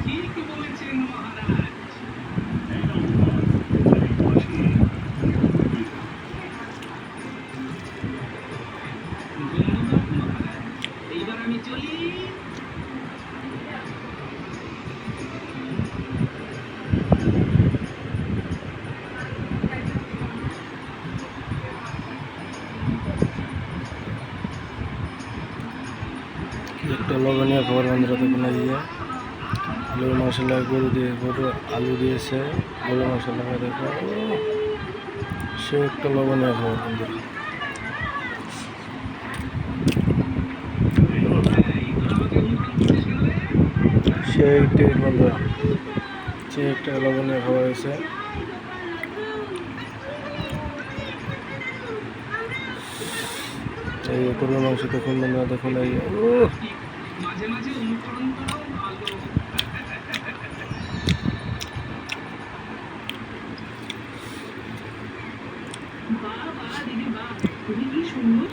ঠিক বলেছেন মহারাজ। ধন্যবাদ মহারাজ, এইবার আমি চলি। একটা লবণীয় খাবার বন্ধুরা, দেখুন এই যে আলুর মশলা, গরু আলু দিয়েছে, গরু মশলা দেখো, সে একটা লবণীয় খাবার বন্ধুরা। সেই টেস্ট বন্ধুরা, সে একটা লবণীয় খাবার হয়েছে। এই গরুর মাংস দেখুন বন্ধুরা, দেখুন এই মাঝে মাঝে অনুকরণ করাও ভালো। বাহ বাহ দিদি বাহ, তুমি কি সুন্দর